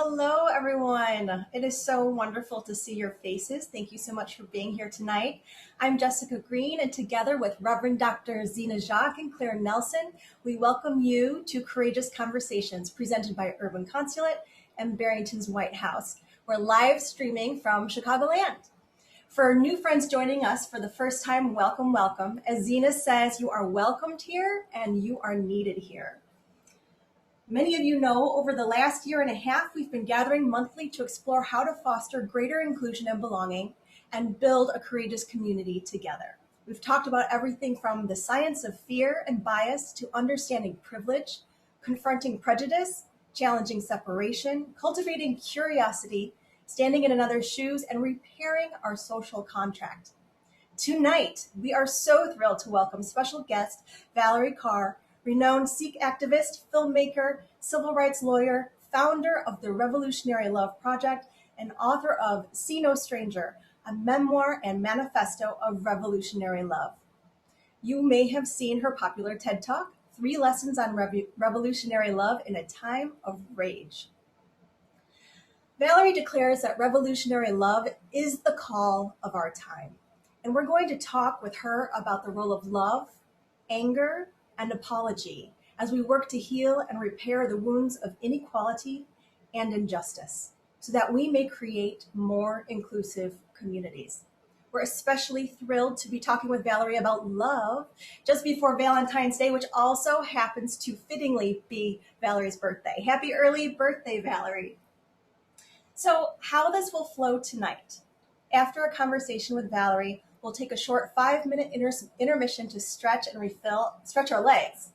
Hello, everyone. It is so wonderful to see your faces. Thank you so much for being here tonight. I'm Jessica Green, and together with Reverend Dr. Zena Jacques and Claire Nelson, we welcome you to Courageous Conversations presented by Urban Consulate and Barrington's White House. We're live streaming from Chicagoland. For new friends joining us for the first time, welcome, welcome. As Zena says, you are welcomed here and you are needed here. Many of you know over the last year and a half, we've been gathering monthly to explore how to foster greater inclusion and belonging and build a courageous community together. We've talked about everything from the science of fear and bias to understanding privilege, confronting prejudice, challenging separation, cultivating curiosity, standing in another's shoes, and repairing our social contract. Tonight, we are so thrilled to welcome special guest Valerie Carr, renowned Sikh activist, filmmaker, civil rights lawyer, founder of the Revolutionary Love Project, and author of See No Stranger, a memoir and manifesto of revolutionary love. You may have seen her popular TED Talk, 3 Lessons on Revolutionary Love in a Time of Rage. Valerie declares that revolutionary love is the call of our time. And we're going to talk with her about the role of love, anger, and apology as we work to heal and repair the wounds of inequality and injustice so that we may create more inclusive communities. We're especially thrilled to be talking with Valerie about love just before Valentine's Day, which also happens to fittingly be Valerie's birthday. Happy early birthday, Valerie. So how this will flow tonight. After a conversation with Valerie, we'll take a short 5-minute intermission to stretch our legs,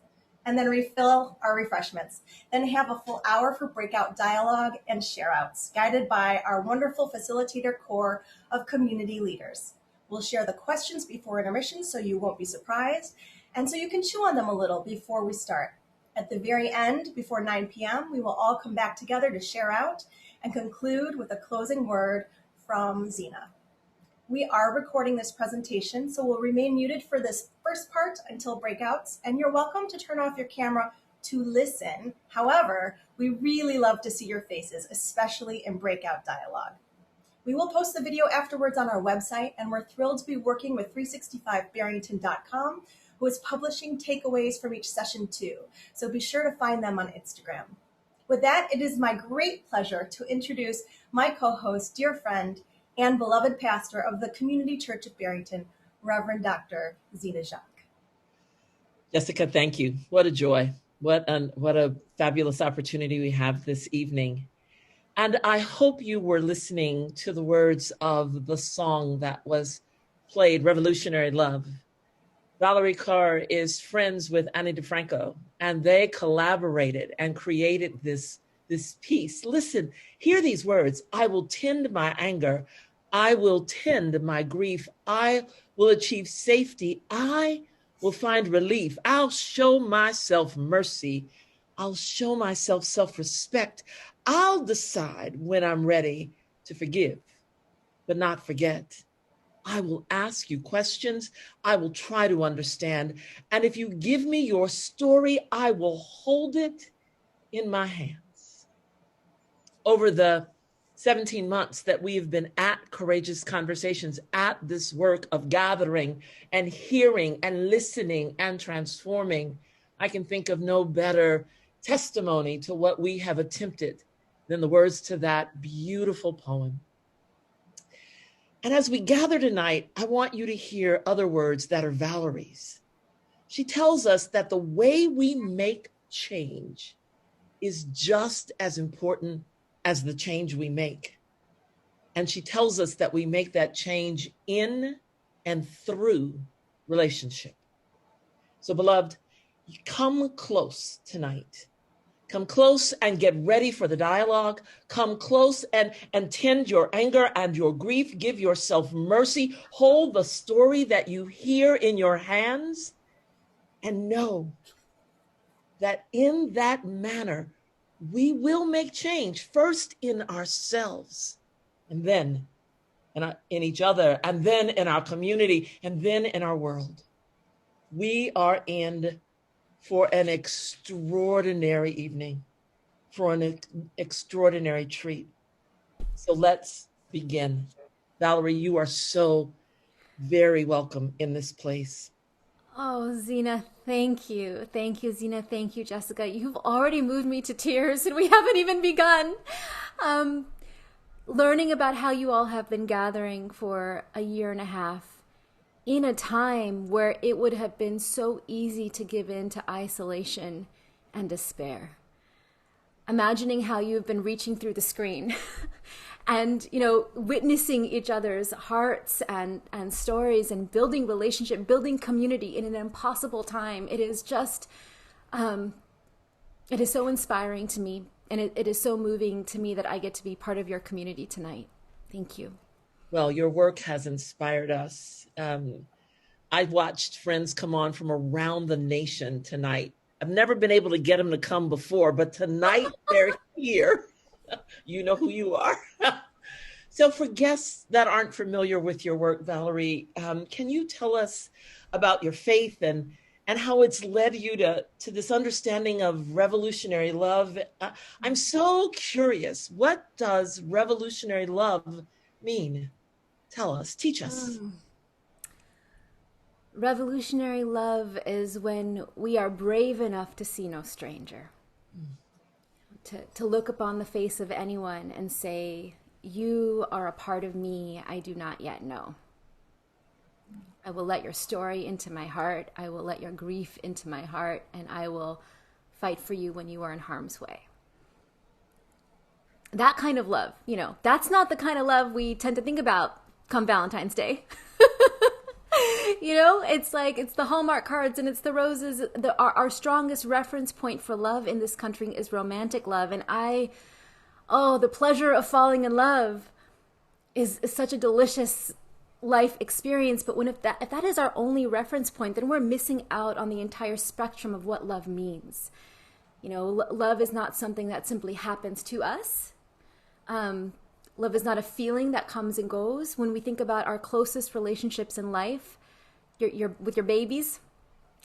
and then refill our refreshments. Then have a full hour for breakout dialogue and share-outs, guided by our wonderful facilitator core of community leaders. We'll share the questions before intermission so you won't be surprised, and so you can chew on them a little before we start. At the very end, before 9 p.m., we will all come back together to share out and conclude with a closing word from Zena. We are recording this presentation, so we'll remain muted for this first part until breakouts, and you're welcome to turn off your camera to listen. However, we really love to see your faces, especially in breakout dialogue. We will post the video afterwards on our website, and we're thrilled to be working with 365barrington.com, who is publishing takeaways from each session too, so be sure to find them on Instagram. With that, it is my great pleasure to introduce my co-host, dear friend, and beloved pastor of the Community Church of Barrington, Reverend Dr. Zena Jacques. Jessica, thank you. What a joy. What a fabulous opportunity we have this evening. And I hope you were listening to the words of the song that was played, Revolutionary Love. Valerie Carr is friends with Annie DeFranco, and they collaborated and created this piece. Listen, hear these words. I will tend my anger. I will tend my grief. I will achieve safety. I will find relief. I'll show myself mercy. I'll show myself self-respect. I'll decide when I'm ready to forgive, but not forget. I will ask you questions. I will try to understand. And if you give me your story, I will hold it in my hand. Over the 17 months that we have been at Courageous Conversations, at this work of gathering and hearing and listening and transforming, I can think of no better testimony to what we have attempted than the words to that beautiful poem. And as we gather tonight, I want you to hear other words that are Valerie's. She tells us that the way we make change is just as important as the change we make. And she tells us that we make that change in and through relationship. So beloved, come close tonight. Come close and get ready for the dialogue. Come close and tend your anger and your grief. Give yourself mercy. Hold the story that you hear in your hands and know that in that manner, we will make change first in ourselves and then in each other and then in our community and then in our world. We are in for an extraordinary evening, for an extraordinary treat. So let's begin. Valerie, you are so very welcome in this place. Oh, Zena, thank you. Thank you, Zena. Thank you, Jessica. You've already moved me to tears, and we haven't even begun. Um, Learning about how you all have been gathering for a year and a half in a time where it would have been so easy to give in to isolation and despair. Imagining how you've been reaching through the screen and witnessing each other's hearts and stories and building relationship, building community in an impossible time. It is just it is so inspiring to me, and it is so moving to me that I get to be part of your community tonight. Thank you. Well, your work has inspired us. I've watched friends come on from around the nation tonight. I've never been able to get them to come before, but tonight they're here. You know who you are. So for guests that aren't familiar with your work, Valerie, can you tell us about your faith and how it's led you to this understanding of revolutionary love? I'm so curious. What does revolutionary love mean? Tell us, teach us. Revolutionary love is when we are brave enough to see no stranger, to look upon the face of anyone and say, "You are a part of me I do not yet know. I will let your story into my heart. I will let your grief into my heart, and I will fight for you when you are in harm's way." That kind of love, that's not the kind of love we tend to think about come Valentine's Day. It's the Hallmark cards and it's the roses. Our strongest reference point for love in this country is romantic love. And the pleasure of falling in love is such a delicious life experience. But if that is our only reference point, then we're missing out on the entire spectrum of what love means. Love is not something that simply happens to us. Love is not a feeling that comes and goes. When we think about our closest relationships in life, with your babies,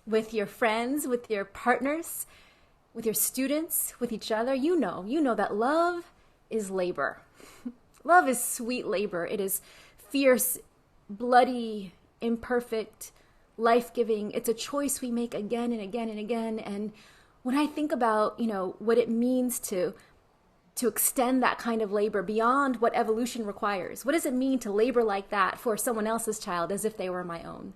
with your friends, with your partners, with your students, with each other, you know that love is labor. Love is sweet labor. It is fierce, bloody, imperfect, life-giving. It's a choice we make again and again and again. And when I think about, what it means to extend that kind of labor beyond what evolution requires. What does it mean to labor like that for someone else's child as if they were my own?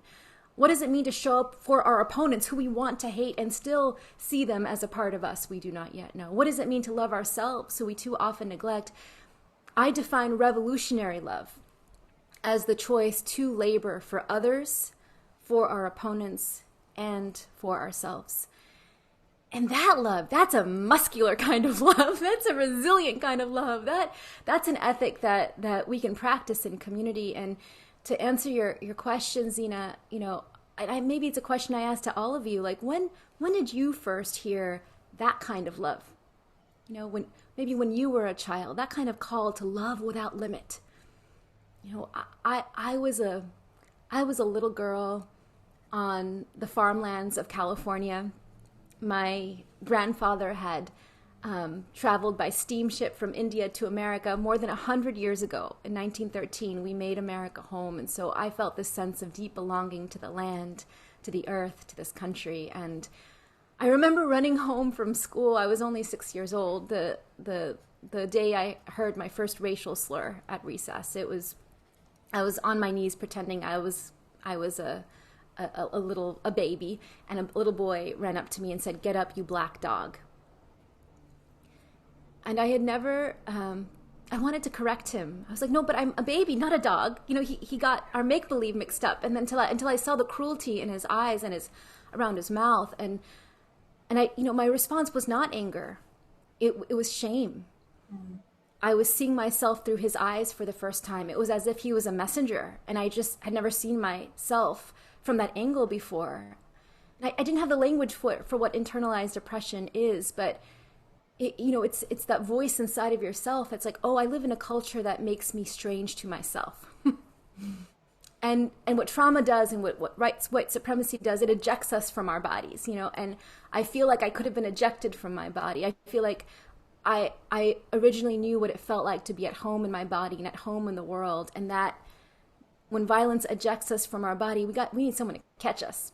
What does it mean to show up for our opponents who we want to hate and still see them as a part of us we do not yet know? What does it mean to love ourselves who we too often neglect? I define revolutionary love as the choice to labor for others, for our opponents, and for ourselves. And that love, that's a muscular kind of love. That's a resilient kind of love. That's an ethic that we can practice in community. And to answer your question, Zena, maybe it's a question I asked to all of you. Like, when did you first hear that kind of love? When you were a child, that kind of call to love without limit. I was a little girl on the farmlands of California. My grandfather had traveled by steamship from India to America more than 100 years ago. In 1913, we made America home. And so I felt this sense of deep belonging to the land, to the earth, to this country. And I remember running home from school. I was only 6 years old. The day I heard my first racial slur at recess. I was on my knees pretending I was a baby, and a little boy ran up to me and said, "Get up, you black dog." And I had never, I wanted to correct him. I was like, "No, but I'm a baby, not a dog." He got our make-believe mixed up. And then until I saw the cruelty in his eyes and around his mouth. And I, my response was not anger. It was shame. Mm. I was seeing myself through his eyes for the first time. It was as if he was a messenger, and I just had never seen myself from that angle before. And I didn't have the language for what internalized oppression is, but it's that voice inside of yourself. It's like, oh, I live in a culture that makes me strange to myself. And what trauma does and what white supremacy does, it ejects us from our bodies, and I feel like I could have been ejected from my body. I feel like I originally knew what it felt like to be at home in my body and at home in the world, and that when violence ejects us from our body, we need someone to catch us,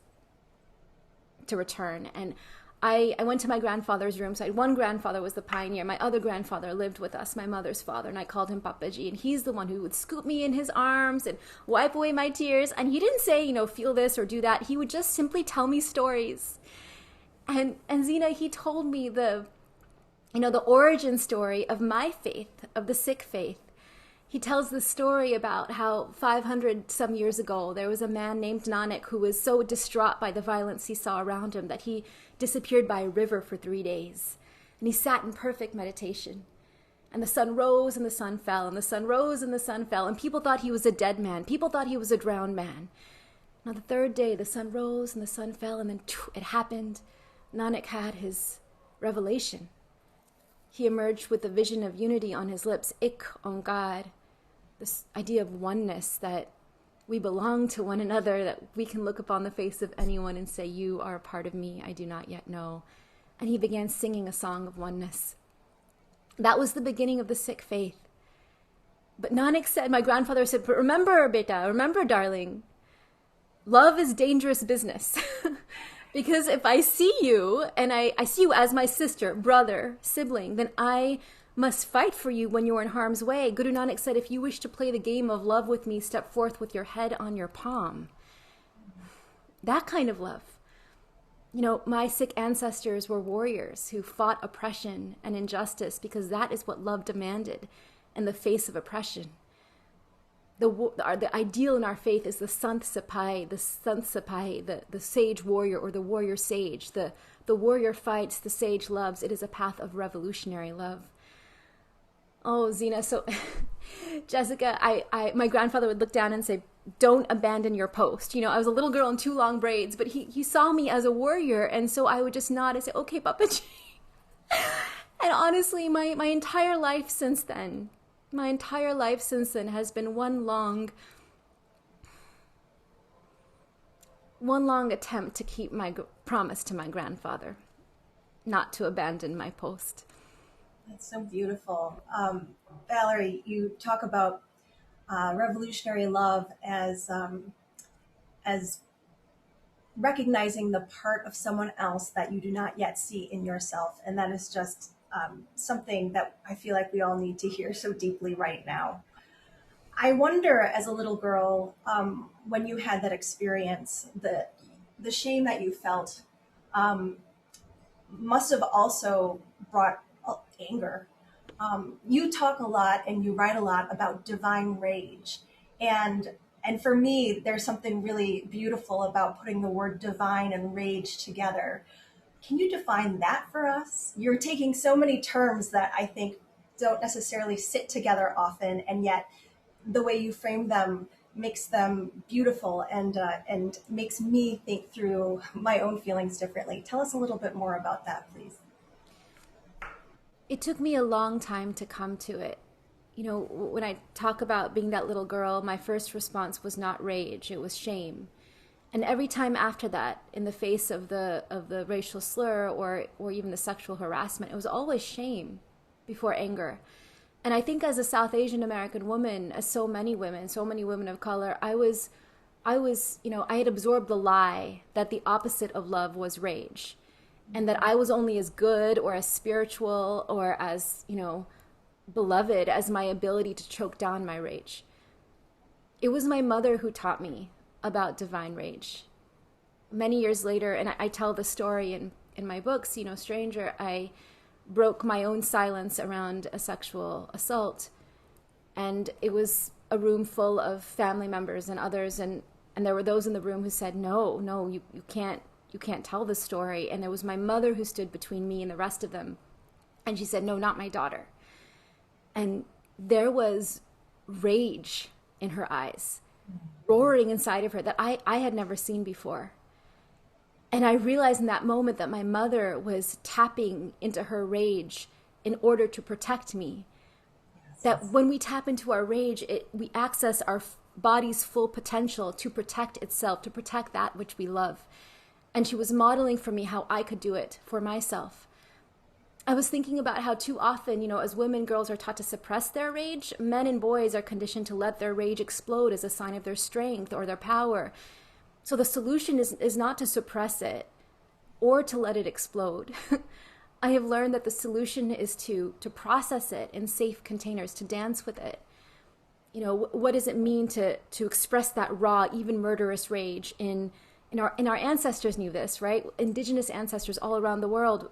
to return. And I went to my grandfather's room. So I had one grandfather was the pioneer. My other grandfather lived with us, my mother's father, and I called him Papaji. And he's the one who would scoop me in his arms and wipe away my tears. And he didn't say, feel this or do that. He would just simply tell me stories. And Zina, he told me the origin story of my faith, of the Sikh faith. He tells the story about how 500 some years ago, there was a man named Nanak who was so distraught by the violence he saw around him that he disappeared by a river for 3 days. And he sat in perfect meditation. And the sun rose and the sun fell, and the sun rose and the sun fell. And people thought he was a dead man. People thought he was a drowned man. Now the third day, the sun rose and the sun fell, and then it happened. Nanak had his revelation. He emerged with the vision of unity on his lips, Ik Onkar, this idea of oneness, that we belong to one another, that we can look upon the face of anyone and say, you are a part of me I do not yet know. And he began singing a song of oneness. That was the beginning of the Sikh faith. But Nanak said, my grandfather said, but remember, beta, remember, darling, love is dangerous business. Because if I see you, and I see you as my sister, brother, sibling, then I must fight for you when you are in harm's way. Guru Nanak said, if you wish to play the game of love with me, step forth with your head on your palm. That kind of love. My Sikh ancestors were warriors who fought oppression and injustice because that is what love demanded in the face of oppression. The ideal in our faith is the Sant Sipai, the sage warrior or the warrior sage. The warrior fights, the sage loves. It is a path of revolutionary love. Oh, Zina, so Jessica, my grandfather would look down and say, don't abandon your post. I was a little girl in 2 long braids, but he saw me as a warrior, and so I would just nod and say, okay, Papaji. And honestly, my entire life since then has been one long attempt to keep my promise to my grandfather, not to abandon my post. That's so beautiful. Valerie, you talk about revolutionary love as recognizing the part of someone else that you do not yet see in yourself. And that is just something that I feel like we all need to hear so deeply right now. I wonder, as a little girl, when you had that experience, the shame that you felt must have also brought anger. You talk a lot and you write a lot about divine rage. And for me, there's something really beautiful about putting the word divine and rage together. Can you define that for us? You're taking so many terms that I think don't necessarily sit together often, and yet the way you frame them makes them beautiful and makes me think through my own feelings differently. Tell us a little bit more about that, please. It took me a long time to come to it. When I talk about being that little girl, my first response was not rage, it was shame. And every time after that, in the face of the racial slur or even the sexual harassment, it was always shame before anger. And I think as a South Asian American woman, as so many women of color, I had absorbed the lie that the opposite of love was rage. And that I was only as good or as spiritual or as, beloved as my ability to choke down my rage. It was my mother who taught me about divine rage. Many years later, and I tell the story in my books, Stranger, I broke my own silence around a sexual assault. And it was a room full of family members and others, and there were those in the room who said, no, you can't tell this story. And there was my mother who stood between me and the rest of them. And she said, no, not my daughter. And there was rage in her eyes, roaring inside of her that I had never seen before. And I realized in that moment that my mother was tapping into her rage in order to protect me. Yes. That when we tap into our rage, we access our body's full potential to protect itself, to protect that which we love. And she was modeling for me how I could do it for myself. I was thinking about how too often, as women, girls are taught to suppress their rage, men and boys are conditioned to let their rage explode as a sign of their strength or their power. So the solution is not to suppress it or to let it explode. I have learned that the solution is to process it in safe containers, to dance with it. What does it mean to express that raw, even murderous rage? In our ancestors knew this, right? Indigenous ancestors all around the world,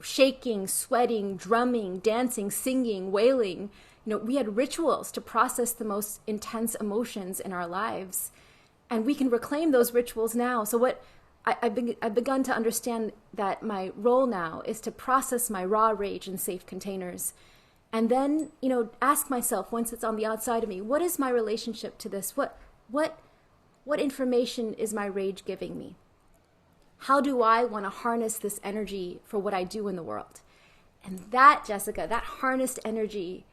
shaking, sweating, drumming, dancing, singing, wailing. We had rituals to process the most intense emotions in our lives. And we can reclaim those rituals now. So what I've begun to understand that my role now is to process my raw rage in safe containers. And then, ask myself, once it's on the outside of me, what is my relationship to this? What information is my rage giving me? How do I want to harness this energy for what I do in the world? And that, Jessica, that harnessed energy,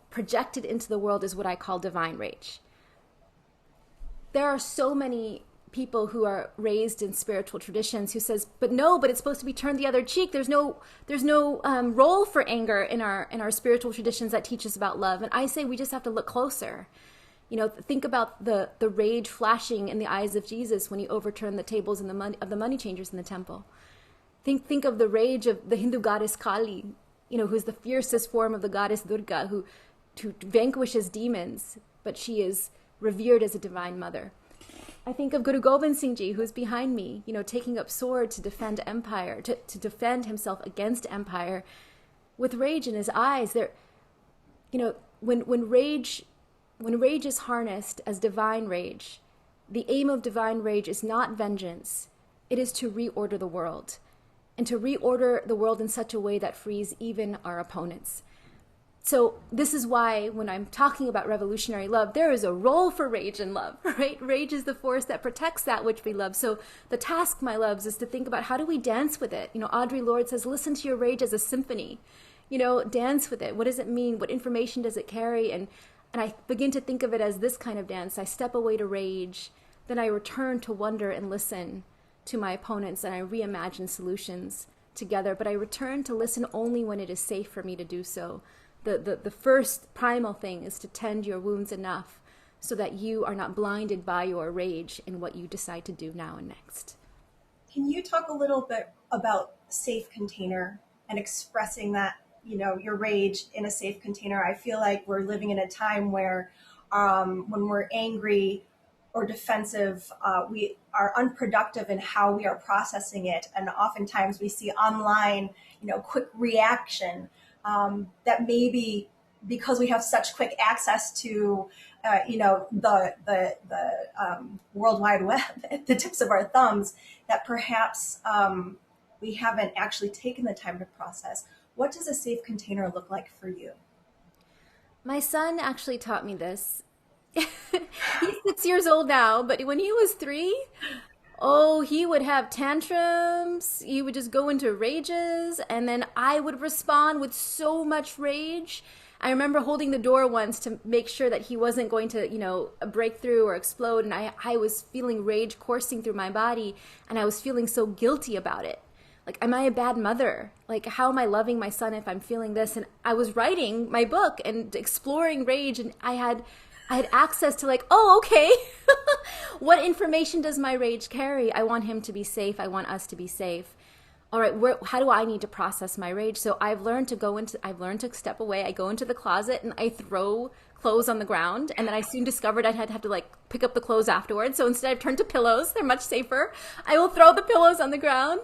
projected into the world is what I call divine rage. There are so many people who are raised in spiritual traditions who says, but it's supposed to be turned the other cheek. There's no role for anger in our spiritual traditions that teach us about love. And I say we just have to look closer. Think about the rage flashing in the eyes of Jesus when he overturned the tables of the money changers in the temple. Think of the rage of the Hindu goddess Kali, who's the fiercest form of the goddess Durga, who vanquishes demons, but she is revered as a divine mother. I think of Guru Gobind Singh Ji, who's behind me, taking up sword to defend empire, to defend himself against empire, with rage in his eyes. There, when rage is harnessed as divine rage, the aim of divine rage is not vengeance. It is to reorder the world, and to reorder the world in such a way that frees even our opponents. So this is why when I'm talking about revolutionary love, there is a role for rage in love, right? Rage is the force that protects that which we love. So the task, my loves, is to think about how do we dance with it? Audre Lorde says, listen to your rage as a symphony. Dance with it. What does it mean? What information does it carry? And I begin to think of it as this kind of dance. I step away to rage, then I return to wonder and listen to my opponents, and I reimagine solutions together. But I return to listen only when it is safe for me to do so. The first primal thing is to tend your wounds enough so that you are not blinded by your rage in what you decide to do now and next. Can you talk a little bit about safe container and expressing that, your rage in a safe container? I feel like we're living in a time where when we're angry or defensive, we are unproductive in how we are processing it. And oftentimes we see online, quick reaction. That maybe because we have such quick access to, the World Wide Web at the tips of our thumbs, that perhaps we haven't actually taken the time to process. What does a safe container look like for you? My son actually taught me this. He's 6 years old now, but when he was 3, he would have tantrums. He would just go into rages, and then I would respond with so much rage. I remember holding the door once to make sure that he wasn't going to, break through or explode, and I was feeling rage coursing through my body, and I was feeling so guilty about it. Like, am I a bad mother? Like, how am I loving my son if I'm feeling this? And I was writing my book and exploring rage, and I had access to okay, what information does my rage carry? I want him to be safe. I want us to be safe. All right, how do I need to process my rage? So I've learned to step away. I go into the closet and I throw clothes on the ground. And then I soon discovered I'd have to pick up the clothes afterwards. So instead I've turned to pillows. They're much safer. I will throw the pillows on the ground.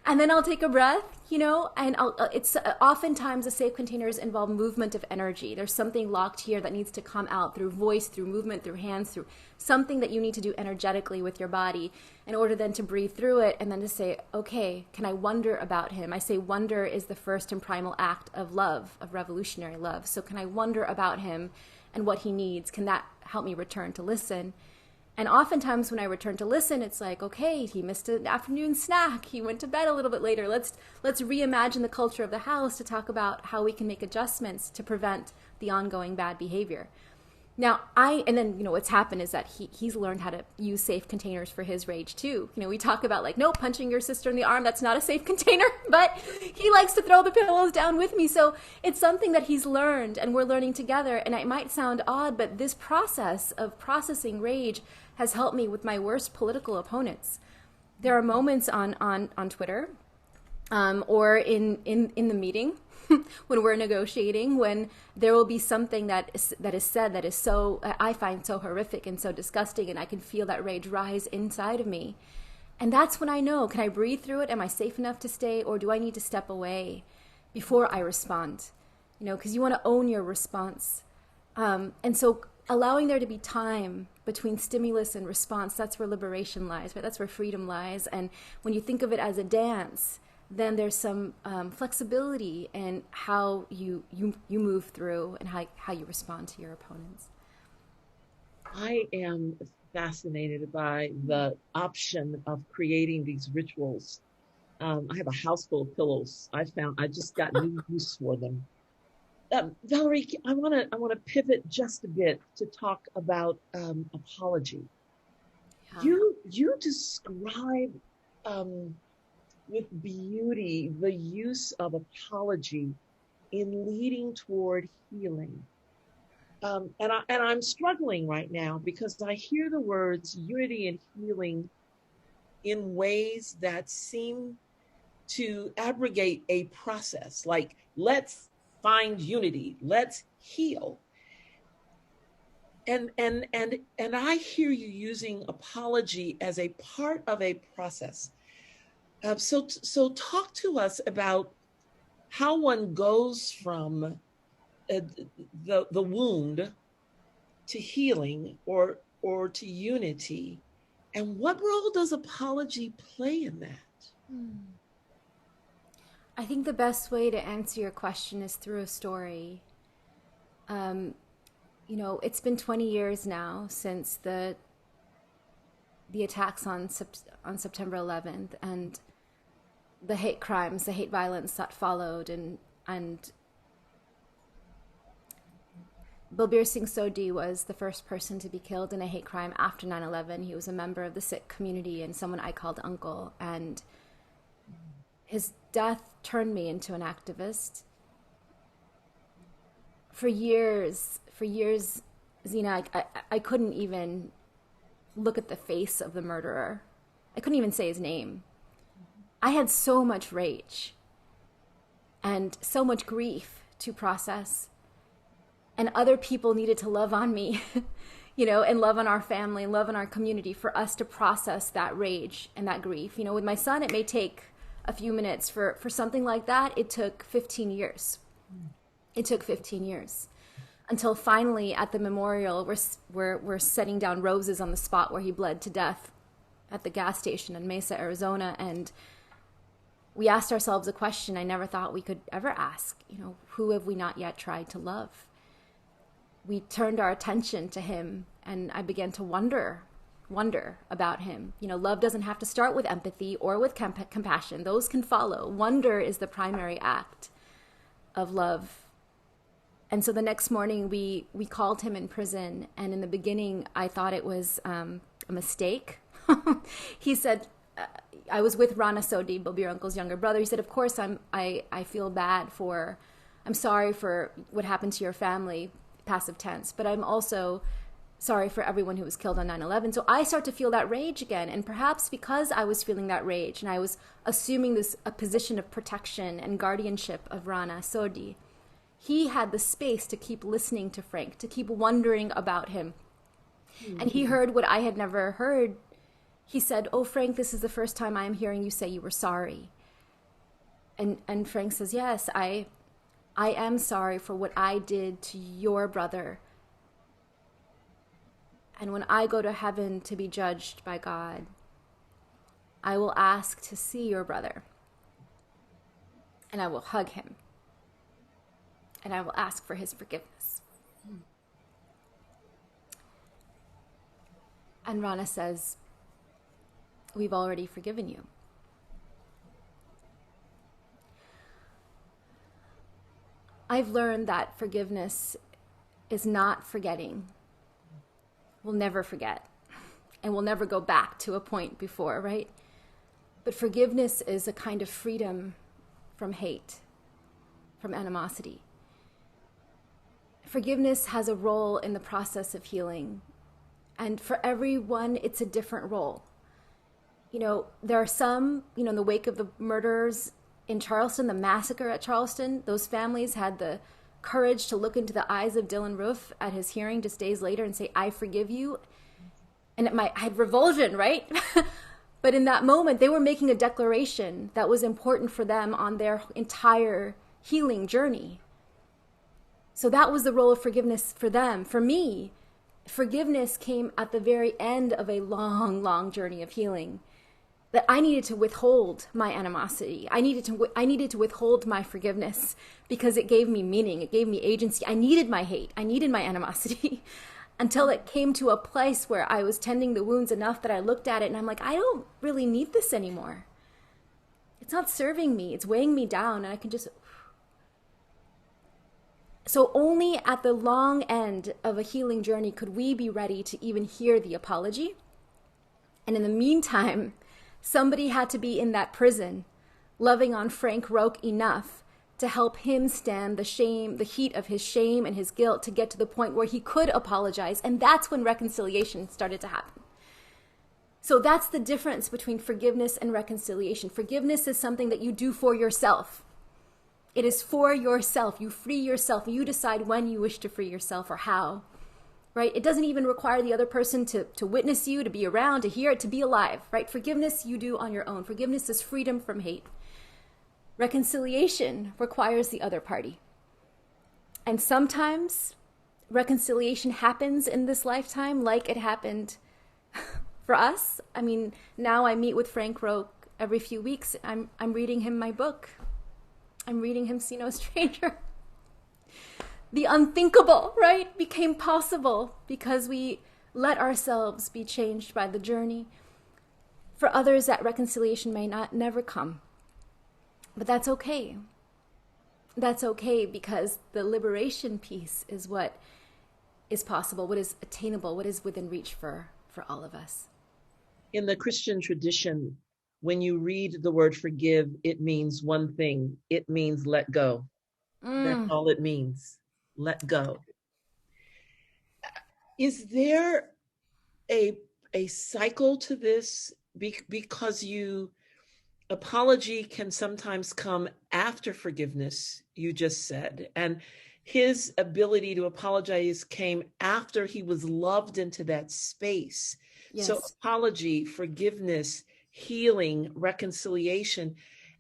And then I'll take a breath, and it's oftentimes the safe containers involve movement of energy. There's something locked here that needs to come out through voice, through movement, through hands, through something that you need to do energetically with your body in order then to breathe through it and then to say, okay, can I wonder about him? I say wonder is the first and primal act of love, of revolutionary love. So can I wonder about him and what he needs? Can that help me return to listen? And oftentimes when I return to listen, it's like, okay, he missed an afternoon snack. He went to bed a little bit later. Let's reimagine the culture of the house to talk about how we can make adjustments to prevent the ongoing bad behavior. Now, and then, what's happened is that he's learned how to use safe containers for his rage too. We talk about like, no, punching your sister in the arm, that's not a safe container, but he likes to throw the pillows down with me. So it's something that he's learned and we're learning together. And it might sound odd, but this process of processing rage has helped me with my worst political opponents. There are moments on Twitter or in the meeting when we're negotiating, when there will be something that is said that is so, I find so horrific and so disgusting, and I can feel that rage rise inside of me. And that's when I know, can I breathe through it? Am I safe enough to stay, or do I need to step away before I respond? Because you want to own your response. And so allowing there to be time between stimulus and response, that's where liberation lies, right? That's where freedom lies. And when you think of it as a dance, then there's some flexibility in how you move through and how you respond to your opponents. I am fascinated by the option of creating these rituals. I have a house full of pillows. I just got new use for them. Valerie, I want to pivot just a bit to talk about apology. Yeah. You describe with beauty the use of apology in leading toward healing. And I'm struggling right now because I hear the words unity and healing in ways that seem to abrogate a process, like let's find unity, let's heal. And I hear you using apology as a part of a process. So talk to us about how one goes from the wound to healing or to unity, and what role does apology play in that? I think the best way to answer your question is through a story. It's been 20 years now since the attacks on September 11th and the hate crimes, the hate violence that followed, and Balbir Singh Sodhi was the first person to be killed in a hate crime after 9/11. He was a member of the Sikh community and someone I called uncle, and his death turned me into an activist. For years, Zina, I couldn't even look at the face of the murderer. I couldn't even say his name. I had so much rage and so much grief to process. And other people needed to love on me, and love on our family, and love on our community for us to process that rage and that grief. With my son, it may take a few minutes. For something like that, it took 15 years. It took 15 years until finally at the memorial, we're setting down roses on the spot where he bled to death at the gas station in Mesa, Arizona. And we asked ourselves a question I never thought we could ever ask. Who have we not yet tried to love? We turned our attention to him, and I began to wonder about him. Love doesn't have to start with empathy or with compassion. Those can follow. Wonder is the primary act of love. And so the next morning we called him in prison, and in the beginning I thought it was a mistake. He said, I was with Rana Sodhi, Balbir Uncle's younger brother. He said, of course I feel bad I'm sorry for what happened to your family, passive tense, but I'm also sorry for everyone who was killed on 9/11. So I start to feel that rage again. And perhaps because I was feeling that rage and I was assuming a position of protection and guardianship of Rana Sodhi, he had the space to keep listening to Frank, to keep wondering about him. Mm-hmm. And he heard what I had never heard. He said, "Oh, Frank, this is the first time I'm hearing you say you were sorry." And Frank says, "Yes, I am sorry for what I did to your brother. And when I go to heaven to be judged by God, I will ask to see your brother. And I will hug him. And I will ask for his forgiveness." And Rana says, "We've already forgiven you." I've learned that forgiveness is not forgetting. we'll never forget, and we'll never go back to a point before, right? But forgiveness is a kind of freedom from hate, from animosity. Forgiveness has a role in the process of healing. And for everyone, it's a different role. You know, there are some, you know, in the wake of the murders in Charleston, the massacre at Charleston, those families had the courage to look into the eyes of Dylan Roof at his hearing just days later and say, I forgive you. And I had revulsion, right? But in that moment, they were making a declaration that was important for them on their entire healing journey. So that was the role of forgiveness for them. For me, forgiveness came at the very end of a long, long journey of healing. That I needed to withhold my animosity. I needed to withhold my forgiveness because it gave me meaning. It gave me agency. I needed my hate. I needed my animosity until it came to a place where I was tending the wounds enough that I looked at it and I'm like, I don't really need this anymore. It's not serving me. It's weighing me down, and I can just... So only at the long end of a healing journey could we be ready to even hear the apology. And in the meantime, somebody had to be in that prison, loving on Frank Roque enough to help him stand the shame, the heat of his shame and his guilt, to get to the point where he could apologize. And that's when reconciliation started to happen. So that's the difference between forgiveness and reconciliation. Forgiveness is something that you do for yourself. It is for yourself. You free yourself. You decide when you wish to free yourself or how, right? It doesn't even require the other person to witness you, to be around, to hear it, to be alive, right? Forgiveness you do on your own. Forgiveness is freedom from hate. Reconciliation requires the other party. And sometimes reconciliation happens in this lifetime like it happened for us. I mean, now I meet with Frank Roque every few weeks. I'm reading him my book. I'm reading him See No Stranger. The unthinkable, right, became possible because we let ourselves be changed by the journey. For others, that reconciliation may never come. But that's okay. That's okay, because the liberation piece is what is possible, what is attainable, what is within reach for all of us. In the Christian tradition, when you read the word forgive, it means one thing. It means let go. That's all it means. Let go. Is there a cycle to this? Because apology can sometimes come after forgiveness, you just said. And his ability to apologize came after he was loved into that space. Yes. So apology, forgiveness, healing, reconciliation,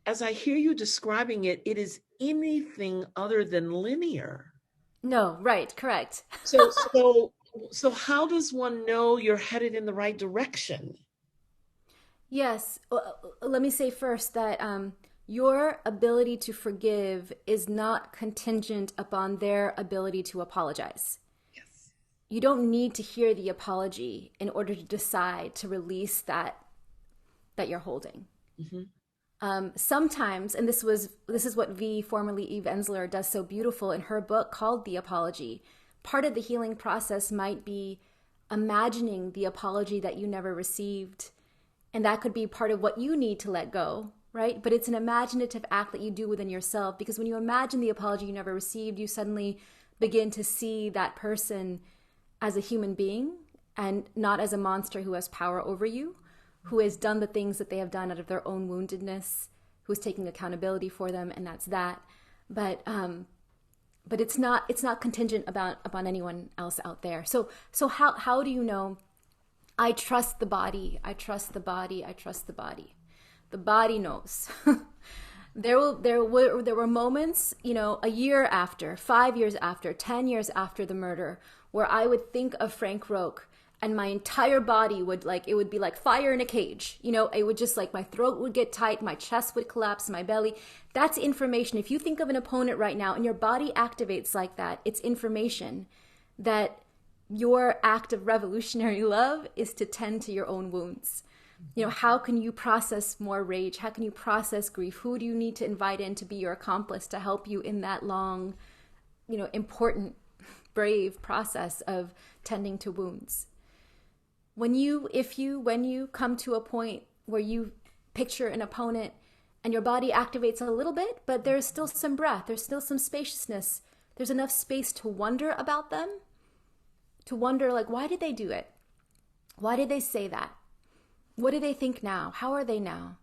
as I hear you describing it, it is anything other than linear. No, right, correct. So how does one know you're headed in the right direction? Yes. Let me say first that your ability to forgive is not contingent upon their ability to apologize. Yes. You don't need to hear the apology in order to decide to release that you're holding. Mm-hmm. Sometimes, and this is what formerly Eve Ensler, does so beautiful in her book called The Apology. Part of the healing process might be imagining the apology that you never received. And that could be part of what you need to let go, right? But it's an imaginative act that you do within yourself, because when you imagine the apology you never received, you suddenly begin to see that person as a human being and not as a monster who has power over you, who has done the things that they have done out of their own woundedness, who is taking accountability for them, and that's that. But it's not contingent upon anyone else out there. So how do you know? I trust the body. I trust the body. I trust the body. The body knows. There were moments, a year after, 5 years after, 10 years after the murder, where I would think of Frank Roque, and my entire body would it would be like fire in a cage. It would just my throat would get tight, my chest would collapse, my belly. That's information. If you think of an opponent right now and your body activates like that, it's information that your act of revolutionary love is to tend to your own wounds. How can you process more rage? How can you process grief? Who do you need to invite in to be your accomplice to help you in that long, important, brave process of tending to wounds? When you come to a point where you picture an opponent and your body activates a little bit, but there's still some breath, there's still some spaciousness, there's enough space to wonder about them, to wonder, like, why did they do it? Why did they say that? What do they think now? How are they now?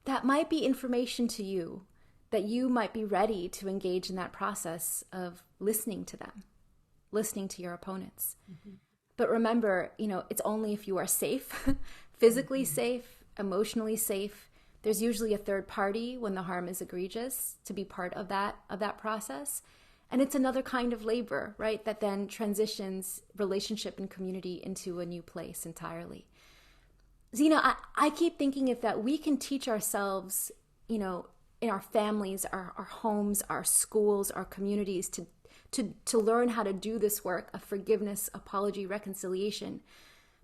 That might be information to you that you might be ready to engage in that process of listening to them, listening to your opponents. Mm-hmm. But remember, it's only if you are safe, physically safe, emotionally safe. There's usually a third party when the harm is egregious to be part of that process. And it's another kind of labor, right? That then transitions relationship and community into a new place entirely. Zena, I keep thinking if that we can teach ourselves, in our families, our homes, our schools, our communities to learn how to do this work of forgiveness, apology, reconciliation,